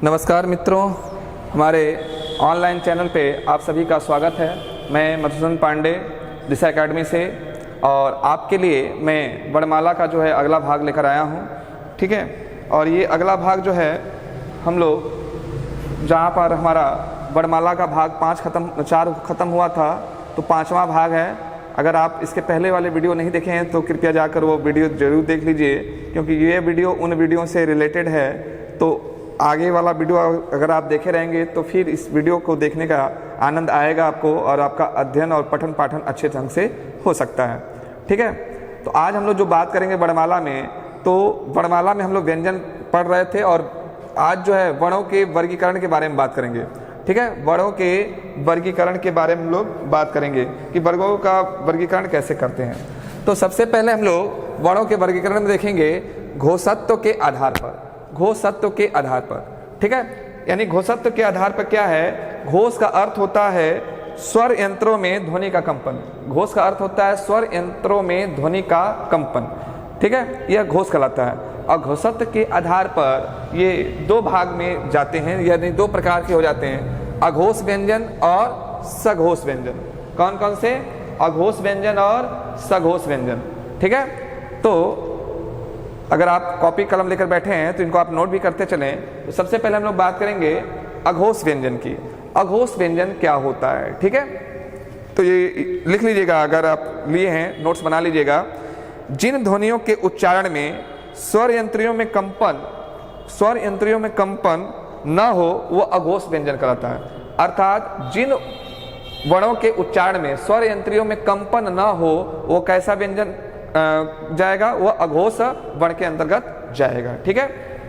नमस्कार मित्रों, हमारे ऑनलाइन चैनल पे आप सभी का स्वागत है। मैं मधुसूदन पांडे दिशा एकेडमी से, और आपके लिए मैं वर्णमाला का जो है अगला भाग लेकर आया हूँ। ठीक है, और ये अगला भाग जो है हम लोग जहाँ पर हमारा वर्णमाला का भाग 4 ख़त्म हुआ था, तो 5वां भाग है। अगर आप इसके पहले वाले वीडियो नहीं देखे हैं तो कृपया जाकर वो वीडियो ज़रूर देख लीजिए, क्योंकि ये वीडियो उन वीडियो से रिलेटेड है। तो आगे वाला वीडियो अगर आप देखे रहेंगे तो फिर इस वीडियो को देखने का आनंद आएगा आपको, और आपका अध्ययन और पठन पाठन अच्छे ढंग से हो सकता है। ठीक है, तो आज हम लोग जो बात करेंगे वर्णमाला में, तो वर्णमाला में हम लोग व्यंजन पढ़ रहे थे, और आज जो है वर्णों के वर्गीकरण के बारे में बात करेंगे। ठीक है, वर्णों के वर्गीकरण के बारे में हम लोग बात करेंगे कि वर्गों का वर्गीकरण कैसे करते हैं। तो सबसे पहले हम लोग वर्णों के वर्गीकरण में देखेंगे घोषत्व के आधार पर। घोषत्व के आधार पर, ठीक है, यानी घोषत्व के आधार पर क्या है? घोष का अर्थ होता है स्वर यंत्रों में ध्वनि का कंपन। घोष का अर्थ होता है स्वर यंत्रों में ध्वनि का कंपन। ठीक है, यह घोष कहलाता है। और घोषत्व के आधार पर ये 2 भाग में जाते हैं, यानी 2 प्रकार के हो जाते हैं, अघोष व्यंजन और सघोष व्यंजन। कौन कौन से? अघोष व्यंजन और सघोष व्यंजन। ठीक है, तो अगर आप कॉपी कलम लेकर बैठे हैं तो इनको आप नोट भी करते चलें। तो सबसे पहले हम लोग बात करेंगे अघोष व्यंजन की। अघोष व्यंजन क्या होता है? ठीक है, तो ये लिख लीजिएगा, अगर आप लिए हैं नोट्स बना लीजिएगा। जिन ध्वनियों के उच्चारण में स्वर यंत्रियों में कंपन न हो वो अघोष व्यंजन कहलाता है। अर्थात जिन वर्णों के उच्चारण में स्वर यंत्रियों में कंपन न हो वो कैसा व्यंजन जाएगा? वो अघोष वर्ण के अंतर्गत जाएगा। ठीक है,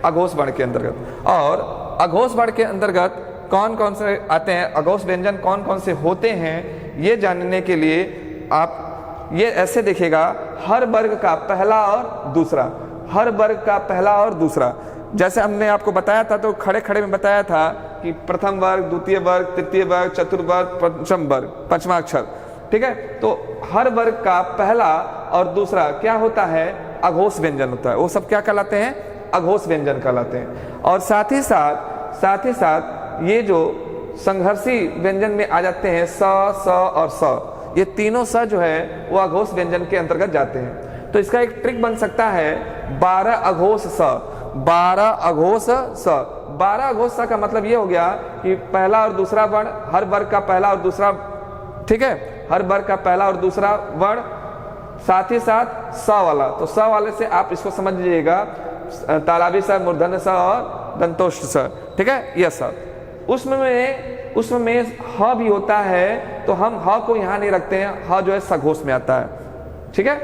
अघोष वर्ण के अंतर्गत। और अघोष वर्ण के अंतर्गत कौन कौन से आते हैं, अघोष व्यंजन कौन कौन से होते हैं, ये जानने के लिए आप ये ऐसे देखिएगा, हर वर्ग का पहला और दूसरा। हर वर्ग का पहला और दूसरा, जैसे हमने आपको बताया था, तो खड़े खड़े में बताया था कि प्रथम वर्ग, द्वितीय वर्ग, तृतीय वर्ग, चतुर्वर्ग, पंचम वर्ग, 5वां अक्षर। ठीक है, तो हर वर्ग का पहला और दूसरा क्या होता है? अघोष व्यंजन होता है। वो सब क्या कहलाते हैं? अघोष व्यंजन कहलाते हैं। और साथ ही साथ ये जो संघर्षी व्यंजन में आ जाते हैं, स और स, ये तीनों स जो है वो अघोष व्यंजन के अंतर्गत जाते हैं। तो इसका एक ट्रिक बन सकता है 12 अघोष स। 12 अघोष स। 12 अघोष स का मतलब ये हो गया कि पहला और दूसरा वर्ण, हर वर्ग का पहला और दूसरा, ठीक है, हर वर्ग का पहला और दूसरा वर्ण, साथ ही साथ स वाला। तो स वाले से आप इसको समझ लीजिएगा, तालाबी स, मूर्धन्य स और दंतोष्ठ स। ठीक है, यह स। उसमें ह भी होता है, तो हम ह को यहाँ नहीं रखते हैं, ह जो है सघोष में आता है। ठीक है,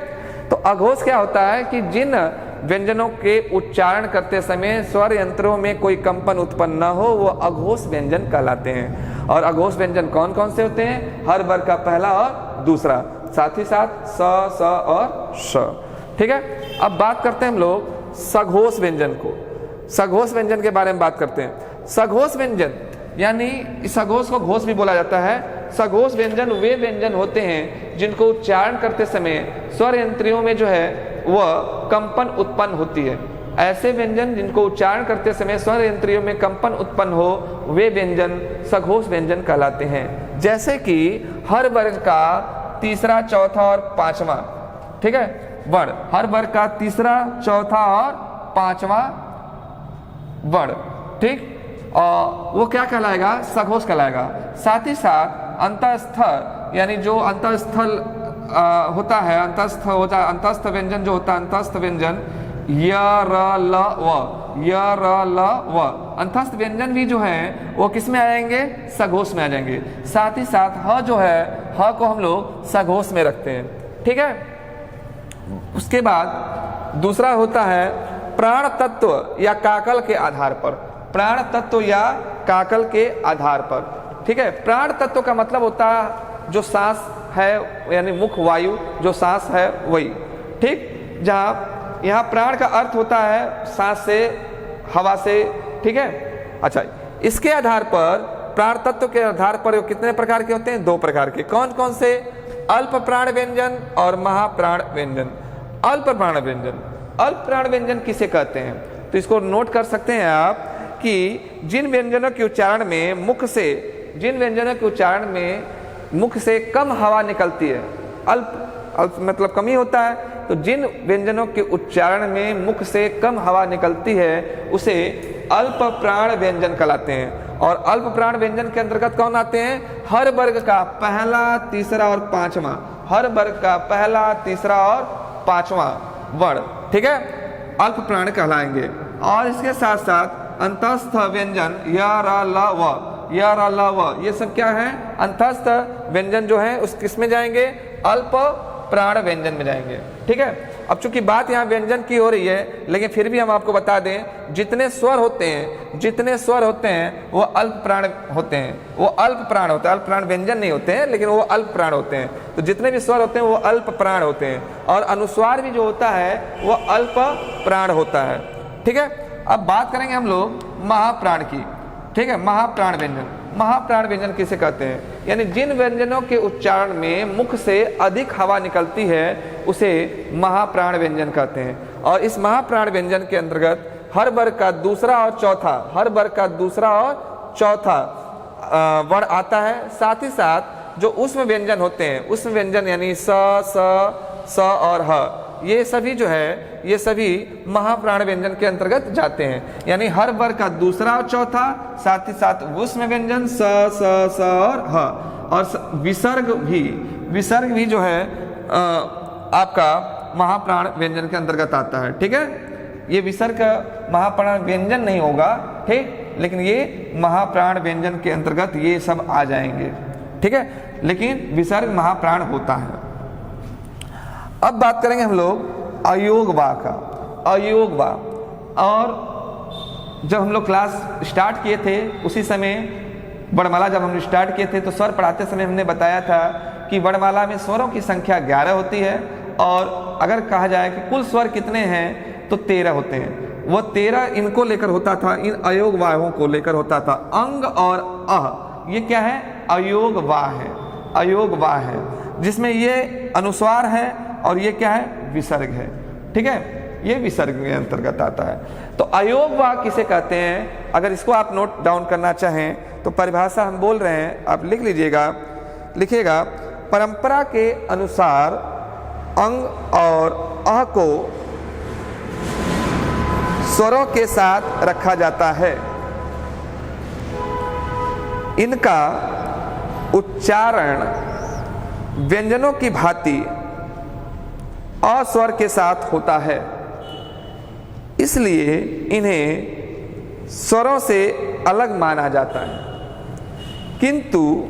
तो अघोष क्या होता है कि जिन व्यंजनों के उच्चारण करते समय स्वर यंत्रों में कोई कंपन उत्पन्न न हो वो अघोष व्यंजन कहलाते हैं। और अघोष व्यंजन कौन कौन से होते हैं? हर वर्ग का पहला और दूसरा, साथ ही साथ स और श। ठीक है, अब बात करते हैं हम लोग सघोष व्यंजन को। सघोष व्यंजन के बारे में बात करते हैं। सघोष व्यंजन यानी सघोष को घोष भी बोला जाता है। सघोष व्यंजन वे व्यंजन होते हैं जिनको उच्चारण करते समय स्वर यंत्रियों में जो है वह कंपन उत्पन्न होती है। ऐसे व्यंजन जिनको उच्चारण करते समय स्वर यंत्रियों में कंपन उत्पन्न हो वे व्यंजन सघोष व्यंजन कहलाते हैं। जैसे कि हर वर्ग का तीसरा, चौथा और 5वां, ठीक है, वर्ण, हर वर्ग का तीसरा, चौथा और 5वां वर्ण, ठीक, और वो क्या कहलाएगा? सघोष कहलाएगा। साथ ही साथ अंतःस्थ, यानी जो अंतःस्थल होता है, अंतःस्थ व्यंजन जो होता है, अंतःस्थ व्यंजन य, र, ल, व, य, र, ल, व, अंतःस्थ व्यंजन भी जो है वो किस में आ जाएंगे? सघोष में आ जाएंगे। साथ ही साथ ह जो है, ह को हम लोग सघोष में रखते हैं। ठीक है, उसके बाद दूसरा होता है प्राण तत्व या काकल के आधार पर। प्राण तत्व या काकल के आधार पर। ठीक है, प्राण तत्व का मतलब होता है जो सांस है, यानी मुख वायु जो सांस है वही। ठीक, जहाँ यहाँ प्राण का अर्थ होता है सांस से, हवा से। ठीक है, अच्छा, इसके आधार पर, प्राण तत्व के आधार पर कितने प्रकार के होते हैं? 2 प्रकार के। कौन कौन से? अल्प प्राण व्यंजन और महाप्राण व्यंजन। अल्प प्राण व्यंजन, अल्प प्राण व्यंजन किसे कहते हैं? तो इसको नोट कर सकते हैं आप कि जिन व्यंजनों के उच्चारण में मुख से कम हवा निकलती है, अल्प मतलब कमी होता है, तो जिन व्यंजनों के उच्चारण में मुख से कम हवा निकलती है उसे अल्प प्राण व्यंजन कहलाते हैं। और अल्प प्राण व्यंजन के अंतर्गत कौन आते हैं? हर वर्ग का पहला, तीसरा और पांचवा, हर वर्ग का पहला, तीसरा और पांचवा वर्ण, ठीक है, अल्प प्राण कहलाएंगे। और इसके साथ साथ अंतस्थ व्यंजन य, र, ल, व, य, र, ल, व, ये सब क्या है? अंतस्थ व्यंजन जो है उस किस में जाएंगे? अल्प प्राण व्यंजन में जाएंगे, ठीक है। अब चूंकि बात यहाँ व्यंजन की हो रही है, लेकिन फिर भी हम आपको बता दें, जितने स्वर होते हैं वो अल्प प्राण होते हैं, वो अल्प प्राण होते हैं, अल्प प्राण व्यंजन नहीं होते हैं, लेकिन वो अल्प प्राण होते हैं। तो जितने भी स्वर होते हैं वो अल्प प्राण होते हैं, और अनुस्वार भी जो होता है वो अल्प प्राण होता है, ठीक है। अब बात करेंगे हम लोग महाप्राण की, ठीक है। महाप्राण व्यंजन किसे कहते हैं? यानी जिन व्यंजनों के उच्चारण में मुख से अधिक हवा निकलती है उसे महाप्राण व्यंजन कहते हैं। और इस महाप्राण व्यंजन के अंतर्गत हर वर्ग का दूसरा और चौथा वर्ण आता है। साथ ही साथ जो उष्म व्यंजन होते हैं, उष्म व्यंजन यानी स और ह, ये सभी जो है ये सभी महाप्राण व्यंजन के अंतर्गत जाते हैं। यानी हर वर्ग का दूसरा और चौथा, साथ ही साथ उष्म व्यंजन स और ह, और विसर्ग भी जो है आपका महाप्राण व्यंजन के अंतर्गत आता है, ठीक है। ये विसर्ग महाप्राण व्यंजन नहीं होगा, ठीक, लेकिन ये महाप्राण व्यंजन के अंतर्गत ये सब आ जाएंगे, ठीक है, लेकिन विसर्ग महाप्राण होता है। अब बात करेंगे हम लोग अयोग वा का। अयोग वा, और जब हम लोग क्लास स्टार्ट किए थे उसी समय वर्णमाला जब हमने स्टार्ट किए थे तो स्वर पढ़ाते समय हमने बताया था कि वर्णमाला में स्वरों की संख्या 11 होती है, और अगर कहा जाए कि कुल स्वर कितने हैं तो 13 होते हैं। वो 13 इनको लेकर होता था, इन अयोग वाहों को लेकर होता था। अंग और अह, ये क्या है? अयोग वाह है, अयोग वाह है, जिसमें ये अनुस्वार है और ये क्या है? विसर्ग है, ठीक है, ये विसर्ग के अंतर्गत आता है। तो अयोग वाह किसे कहते हैं? अगर इसको आप नोट डाउन करना चाहें तो परिभाषा हम बोल रहे हैं, आप लिख लिखिएगा, परंपरा के अनुसार अंग और अह को स्वरों के साथ रखा जाता है। इनका उच्चारण व्यंजनों की भांति अस्वर के साथ होता है, इसलिए इन्हें स्वरों से अलग माना जाता है। किंतु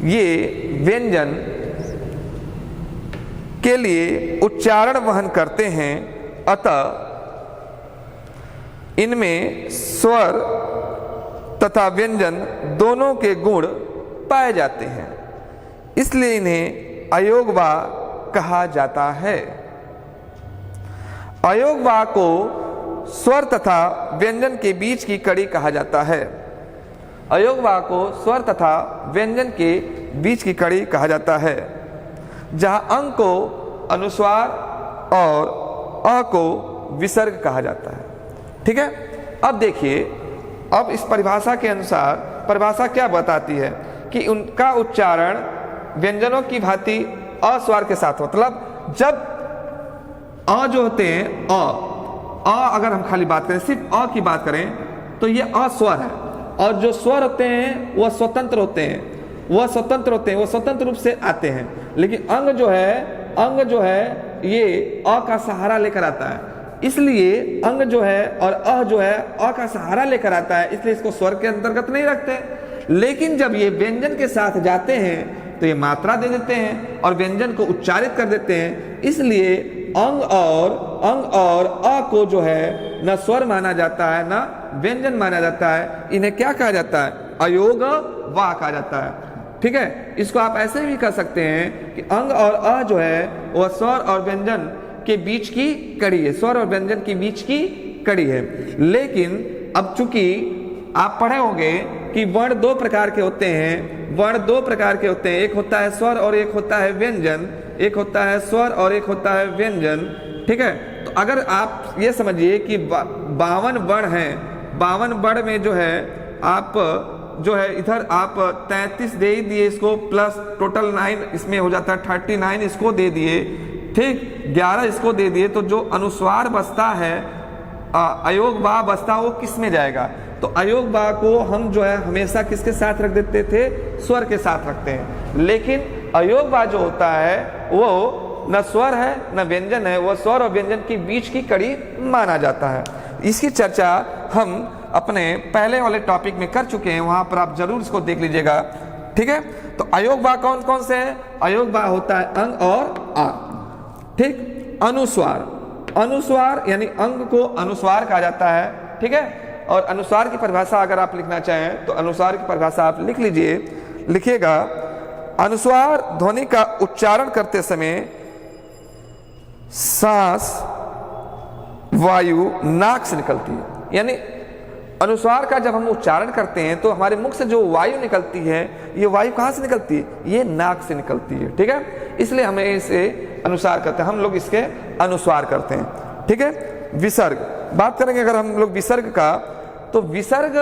ये व्यंजन के लिए उच्चारण वहन करते हैं, अतः इनमें स्वर तथा व्यंजन दोनों के गुण पाए जाते हैं, इसलिए इन्हें अयोगवा कहा जाता है। अयोगवा को स्वर तथा व्यंजन के बीच की कड़ी कहा जाता है। अयोगवा को स्वर तथा व्यंजन के बीच की कड़ी कहा जाता है, जहां अंग को अनुस्वार और अ को विसर्ग कहा जाता है। ठीक है, अब देखिए, अब इस परिभाषा के अनुसार परिभाषा क्या बताती है कि उनका उच्चारण व्यंजनों की भांति अस्वर के साथ, मतलब जब अ जो होते हैं अ अगर हम खाली बात करें, सिर्फ अ की बात करें तो ये अस्वर है, और जो स्वर होते हैं वह स्वतंत्र होते हैं, वह स्वतंत्र रूप से आते हैं। लेकिन अंग जो है ये अ का सहारा लेकर आता है, इसलिए अंग जो है और अ जो है अ का सहारा लेकर आता है, इसलिए इसको स्वर के अंतर्गत नहीं रखते। लेकिन जब ये व्यंजन के साथ जाते हैं तो ये मात्रा दे देते हैं और व्यंजन को उच्चारित कर देते हैं, इसलिए अंग और अ को जो है न स्वर माना जाता है न व्यंजन माना जाता है, इन्हें क्या कहा जाता है? अयोग वा कहा जाता है। ठीक है, इसको आप ऐसे भी कह सकते हैं कि अंग और अ जो है वह स्वर और व्यंजन के बीच की कड़ी है, स्वर और व्यंजन के बीच की कड़ी है। लेकिन अब चूंकि आप पढ़े होंगे कि वर्ण दो प्रकार के होते हैं, एक होता है स्वर और एक होता है व्यंजन, एक होता है स्वर और एक होता है व्यंजन। ठीक है, तो अगर आप ये समझिए कि 52 वर्ण हैं, 52 वर्ड में जो है आप जो है इधर आप 33 दे ही दिए इसको, प्लस टोटल 9 इसमें हो जाता है 39 इसको दे दिए, ठीक, 11 इसको दे दिए, तो जो अनुस्वार बचता है अयोग बा बचता वो किस में जाएगा? तो अयोग बा को हम जो है हमेशा किसके साथ रख देते थे? स्वर के साथ रखते हैं। लेकिन अयोग बा जो होता है वो न स्वर है न व्यंजन है, वो स्वर और व्यंजन के बीच की कड़ी माना जाता है। इसकी चर्चा हम अपने पहले वाले टॉपिक में कर चुके हैं, वहां पर आप जरूर इसको देख लीजिएगा, ठीक है। तो अयोग बा कौन कौन से हैं? अयोग बा होता है अंग और आ, ठीक। अनुस्वार, अनुस्वार यानी अंग को अनुस्वार कहा जाता है, ठीक है। और अनुस्वार की परिभाषा अगर आप लिखना चाहें तो अनुस्वार की परिभाषा आप लिख लीजिए, लिखिएगा, अनुस्वार ध्वनि का उच्चारण करते समय सांस वायु नाक से निकलती है। यानी अनुस्वार का जब हम उच्चारण करते हैं तो हमारे मुख से जो वायु निकलती है, ये वायु कहाँ से निकलती है? ये नाक से निकलती है, ठीक है। इसलिए हमें इसे अनुस्वार करते हैं, हम लोग इसके अनुस्वार करते हैं, ठीक है। विसर्ग, बात करेंगे अगर हम लोग विसर्ग का, तो विसर्ग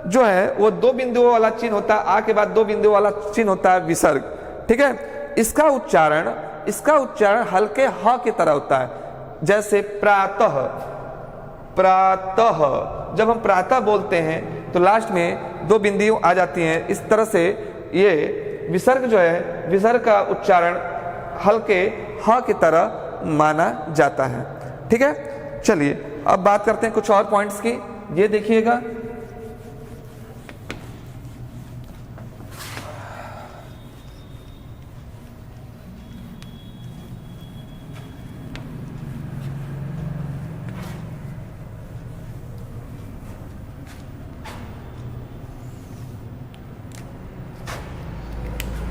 जो है वो 2 बिंदुओं वाला चिन्ह होता है, आ के बाद 2 बिंदुओं वाला चिन्ह होता है विसर्ग, ठीक है। इसका उच्चारण हल्के ह की तरह होता है, जैसे प्रातः, प्रातः, जब हम प्रातः बोलते हैं तो लास्ट में 2 बिंदियां आ जाती हैं। इस तरह से ये विसर्ग जो है, विसर्ग का उच्चारण हल्के ह की तरह माना जाता है, ठीक है। चलिए अब बात करते हैं कुछ और पॉइंट्स की, ये देखिएगा।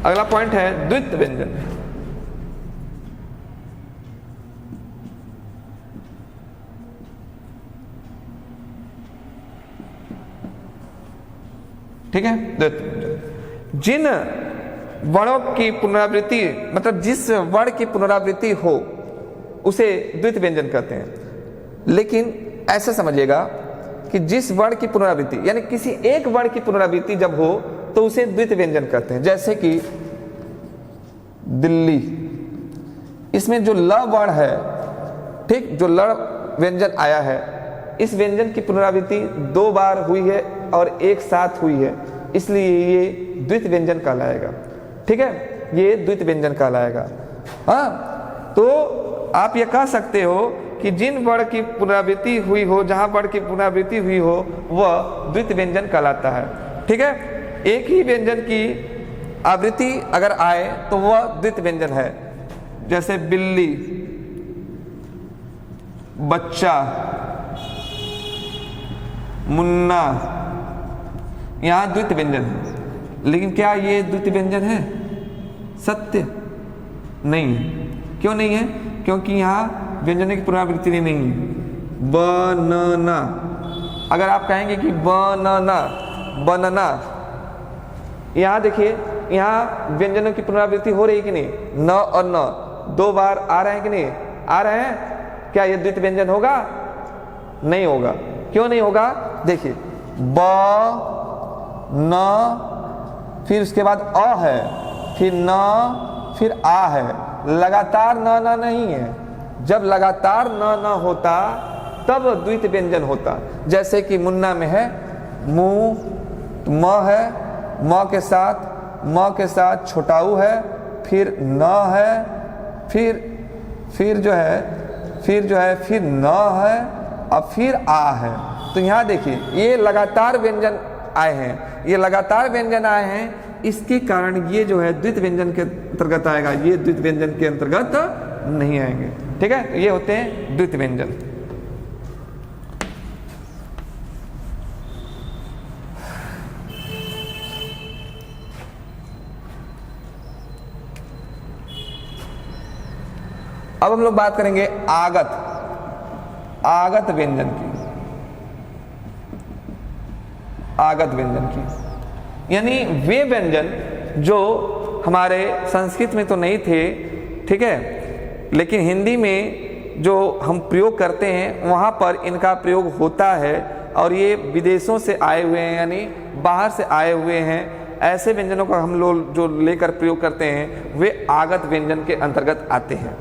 अगला पॉइंट है द्वित व्यंजन। ठीक है, द्वित व्यंजन जिन वर्णों की पुनरावृत्ति, मतलब जिस वर्ण की पुनरावृत्ति हो उसे द्वित व्यंजन कहते हैं। लेकिन ऐसे समझिएगा कि जिस वर्ण की पुनरावृत्ति यानी किसी एक वर्ण की पुनरावृत्ति जब हो तो उसे द्वित व्यंजन कहते हैं। जैसे कि दिल्ली, इसमें जो ल वर्ण है, ठीक, जो ल व्यंजन आया है, इस व्यंजन की पुनरावृत्ति 2 बार हुई है और एक साथ हुई है, इसलिए ये द्वित व्यंजन कहलाएगा, ठीक है, ये द्वित व्यंजन कहलाएगा। हाँ, तो आप ये कह सकते हो कि जिन वर्ण की पुनरावृत्ति हुई हो, जहां वर्ण की पुनरावृत्ति हुई हो, वह द्वित व्यंजन कहलाता है, ठीक है। एक ही व्यंजन की आवृत्ति अगर आए तो वह द्वित व्यंजन है। जैसे बिल्ली, बच्चा, मुन्ना, यहां द्वित व्यंजन है। लेकिन क्या ये द्वित व्यंजन है? सत्य नहीं है। क्यों नहीं है? क्योंकि यहां व्यंजन की पुनरावृत्ति नहीं है। बनना, अगर आप कहेंगे कि बनना, बनना, यहां देखिए, यहां व्यंजनों की पुनरावृत्ति हो रही कि नहीं? न और न 2 बार आ रहे हैं कि नहीं? आ रहे हैं। क्या ये द्वित व्यंजन होगा? नहीं होगा। क्यों नहीं होगा? देखिए, ब, न, फिर उसके बाद अ है, फिर न, फिर आ है, लगातार न नहीं है। जब लगातार न होता तब द्वित व्यंजन होता। जैसे कि मुन्ना में है मुंह, म है, म के साथ छोटाऊ है, फिर न है, फिर जो है फिर न है और फिर आ है। तो यहाँ देखिए, ये लगातार व्यंजन आए हैं, ये लगातार व्यंजन आए हैं, इसके कारण ये जो है द्वित व्यंजन के अंतर्गत आएगा, ये द्वित व्यंजन के अंतर्गत नहीं आएंगे, ठीक है। ये होते हैं द्वित व्यंजन। अब हम लोग बात करेंगे आगत व्यंजन की, आगत व्यंजन की, यानी वे व्यंजन जो हमारे संस्कृत में तो नहीं थे, ठीक है, लेकिन हिंदी में जो हम प्रयोग करते हैं वहाँ पर इनका प्रयोग होता है और ये विदेशों से आए हुए हैं, यानी बाहर से आए हुए हैं, ऐसे व्यंजनों का हम लोग जो लेकर प्रयोग करते हैं वे आगत व्यंजन के अंतर्गत आते हैं।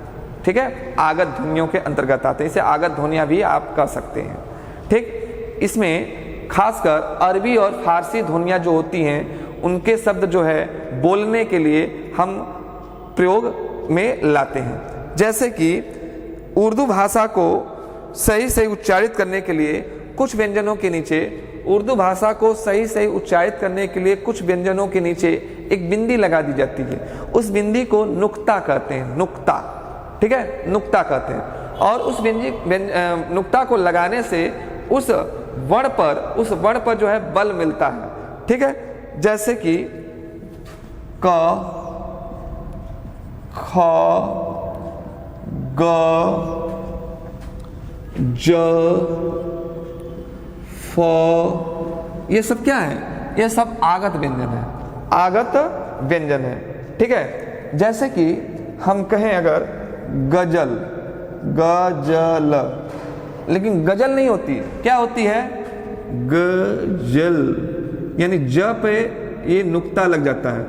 ठीक है, आगत ध्वनियों के अंतर्गत आते हैं, इसे आगत ध्वनियाँ भी आप कह सकते हैं। ठीक, इसमें खासकर अरबी और फारसी ध्वनियाँ जो होती हैं उनके शब्द जो है बोलने के लिए हम प्रयोग में लाते हैं। जैसे कि उर्दू भाषा को सही सही उच्चारित करने के लिए कुछ व्यंजनों के नीचे, उर्दू भाषा को सही सही उच्चारित करने के लिए कुछ व्यंजनों के नीचे एक बिंदी लगा दी जाती है। उस बिंदी को नुक्ता कहते हैं, नुक्ता। ठीक है, नुक्ता कहते हैं। और उस नुक्ता को लगाने से उस वर्ण पर जो है बल मिलता है। ठीक है, जैसे कि क, ख, ग, ज, फ, ये सब क्या है? ये सब आगत व्यंजन है, आगत व्यंजन है। ठीक है, जैसे कि हम कहें अगर गजल, गजल, लेकिन गजल नहीं होती, क्या होती है? गजल, यानी ज पे ये नुक्ता लग जाता है।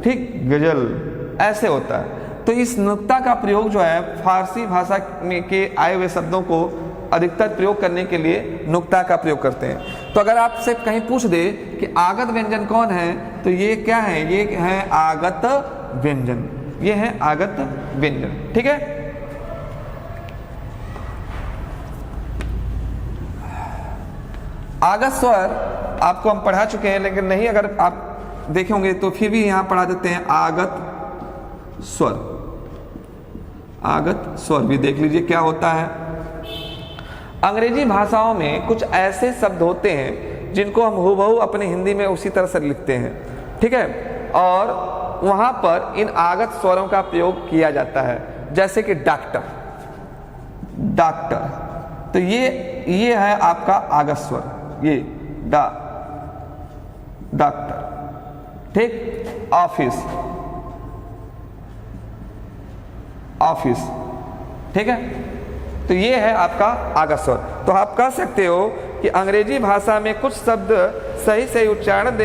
ठीक, गजल ऐसे होता है। तो इस नुक्ता का प्रयोग जो है फारसी भाषा में के आए हुए शब्दों को अधिकतर प्रयोग करने के लिए नुक्ता का प्रयोग करते हैं। तो अगर आपसे कहीं पूछ दे कि आगत व्यंजन कौन है, तो ये क्या है? ये है आगत व्यंजन, ये है आगत व्यंजन। ठीक है, आगत स्वर आपको हम पढ़ा चुके हैं, लेकिन नहीं अगर आप देखे होंगे तो फिर भी यहां पढ़ा देते हैं आगत स्वर। आगत स्वर भी देख लीजिए क्या होता है। अंग्रेजी भाषाओं में कुछ ऐसे शब्द होते हैं जिनको हम हूबहू अपने हिंदी में उसी तरह से लिखते हैं। ठीक है, और वहां पर इन आगत स्वरों का प्रयोग किया जाता है। जैसे कि डॉक्टर, डॉक्टर, तो ये है आपका आगत स्वर, ये डॉक्टर। ठीक, ऑफिस, ऑफिस। ठीक है, तो ये है आपका आगत स्वर। तो आप कह सकते हो कि अंग्रेजी भाषा में कुछ शब्द सही सही उच्चारण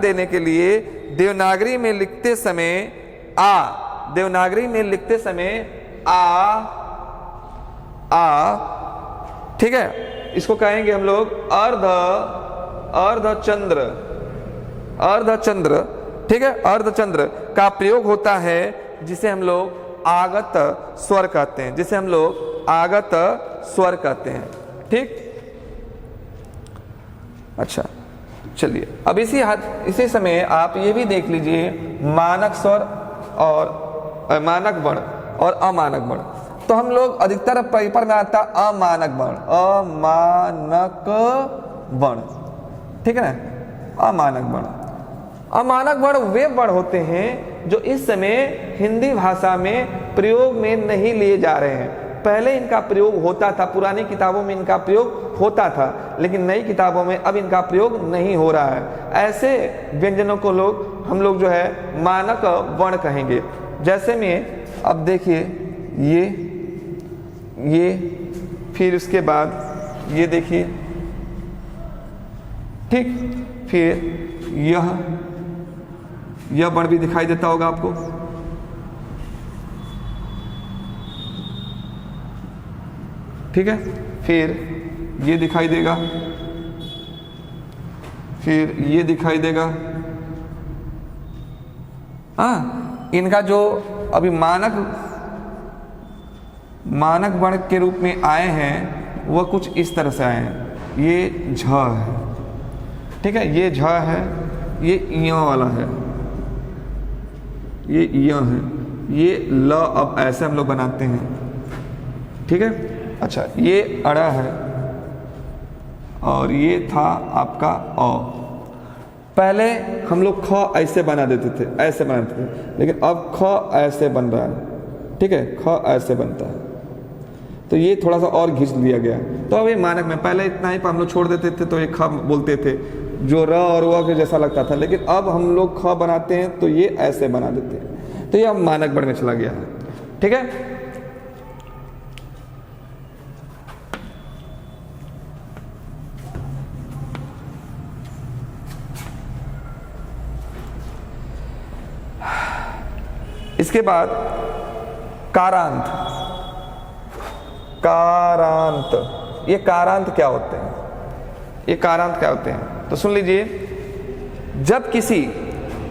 देने के लिए देवनागरी में लिखते समय देवनागरी में लिखते समय ठीक है, इसको कहेंगे हम लोग अर्धचंद्र। ठीक है, अर्धचंद्र का प्रयोग होता है जिसे हम लोग आगत स्वर कहते हैं, जिसे हम लोग आगत स्वर कहते हैं। ठीक, अच्छा, चलिए अब इसी समय आप ये भी देख लीजिए मानक स्वर और मानक वर्ण और अमानक वर्ण। तो हम लोग अधिकतर पेपर में आता अमानक वर्ण, अमानक वर्ण। ठीक है ना, अमानक वर्ण। अमानक वर्ण वे वर्ण होते हैं जो इस समय हिंदी भाषा में प्रयोग में नहीं लिए जा रहे हैं। पहले इनका प्रयोग होता था, पुरानी किताबों में इनका प्रयोग होता था, लेकिन नई किताबों में अब इनका प्रयोग नहीं हो रहा है। ऐसे व्यंजनों को हम लोग जो है मानक वर्ण कहेंगे। जैसे में अब देखिए ये फिर उसके बाद ये देखिए, ठीक, फिर यह वर्ण भी दिखाई देता होगा आपको। ठीक है, फिर ये दिखाई देगा, फिर ये दिखाई देगा। हाँ, इनका जो अभी मानक वर्ण के रूप में आए हैं वह कुछ इस तरह से आए हैं। ये झ है, ठीक है, ये झ है, ये य वाला है, ये य है, ये ल अब ऐसे हम लोग बनाते हैं। ठीक है, अच्छा, ये अड़ा है और ये था आपका अ। पहले हम लोग ख ऐसे बना देते थे, ऐसे बनाते थे, लेकिन अब ख ऐसे बन रहा है। ठीक है, ख ऐसे बनता है, तो ये थोड़ा सा और घिस दिया गया। तो अब ये मानक में पहले इतना ही पर हम लोग छोड़ देते थे तो ये ख बोलते थे, जो र और व के जैसा लगता था, लेकिन अब हम लोग ख बनाते हैं तो ये ऐसे बना देते हैं, तो ये अब मानक वर्ण में चला गया है। ठीक है, इसके बाद कारांत। कारांत, ये कारांत क्या होते हैं? ये कारांत क्या होते हैं तो सुन लीजिए। जब किसी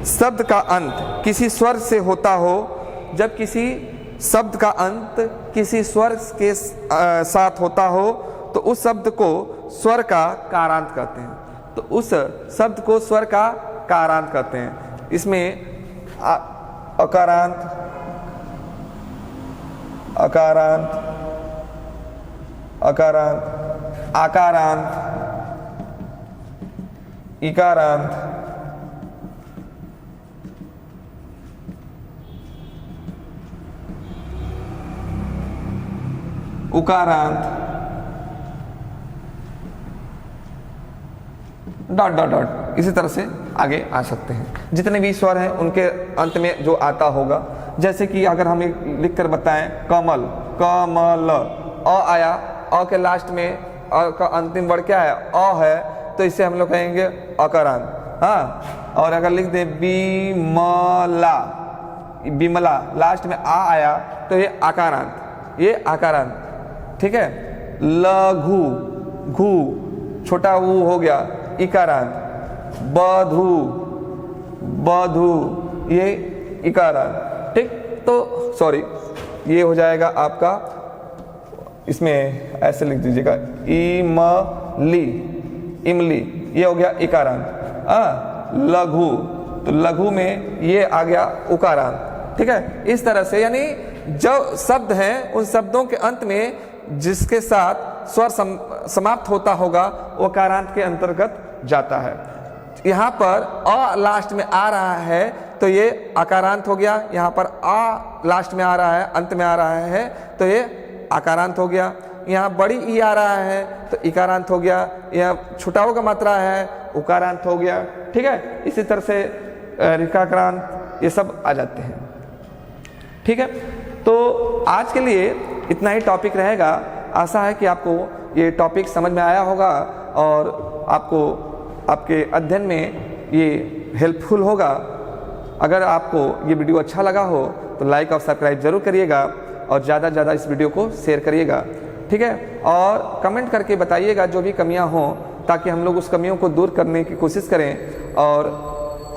शब्द का अंत किसी स्वर से होता हो, जब किसी शब्द का अंत किसी स्वर के साथ होता हो तो उस शब्द को स्वर का कारांत कहते हैं। तो उस शब्द को स्वर का कारांत कहते हैं। इसमें अकारांत, अकारांत, अकारांत, आकारांत, इकारांत, उकारांत, डॉट डॉट डॉट, इसी तरह से आगे आ सकते हैं। जितने भी स्वर हैं उनके अंत में जो आता होगा, जैसे कि अगर हम लिख कर बताएं कमल, कमल, अ आया, अ के लास्ट में अ का अंतिम वर्ड क्या है? अ है, तो इसे हम लोग कहेंगे अकारांत। हाँ, और अगर लिख दें बिमला, बिमला, लास्ट में आ आया तो ये आकारांत, ये आकारांत। ठीक है। लघु, घु, छोटा ऊ हो गया, इकारांत। बधु, बधु, ये इकारांत। ठीक, तो सॉरी, ये हो जाएगा आपका, इसमें ऐसे लिख दीजिएगा इमली, इमली, ये हो गया इकारांत। लघु, तो लघु में ये आ गया उकारांत। ठीक है। इस तरह से यानी जो शब्द हैं उन शब्दों के अंत में जिसके साथ स्वर समाप्त होता होगा वो कारांत के अंतर्गत जाता है। यहाँ पर अ लास्ट में आ रहा है तो ये अकारांत हो गया, यहाँ पर आ लास्ट में आ रहा है, अंत में आ रहा है तो ये आकारांत हो गया। यहाँ बड़ी ई आ रहा है तो इकारांत हो गया, यहाँ छुटाओ का मात्रा है उकारांत हो गया। ठीक है। इसी तरह से रिकारांत, ये सब आ जाते हैं। ठीक है। तो आज के लिए इतना ही टॉपिक रहेगा। आशा है कि आपको ये टॉपिक समझ में आया होगा और आपको आपके अध्ययन में ये हेल्पफुल होगा। अगर आपको ये वीडियो अच्छा लगा हो तो लाइक और सब्सक्राइब जरूर करिएगा और ज़्यादा से ज़्यादा इस वीडियो को शेयर करिएगा। ठीक है। और कमेंट करके बताइएगा जो भी कमियां हों, ताकि हम लोग उस कमियों को दूर करने की कोशिश करें। और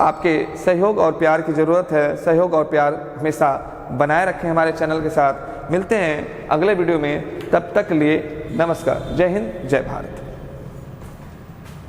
आपके सहयोग और प्यार की ज़रूरत है। सहयोग और प्यार हमेशा बनाए रखें हमारे चैनल के साथ। मिलते हैं अगले वीडियो में, तब तक के लिए नमस्कार। जय हिंद, जय भारत।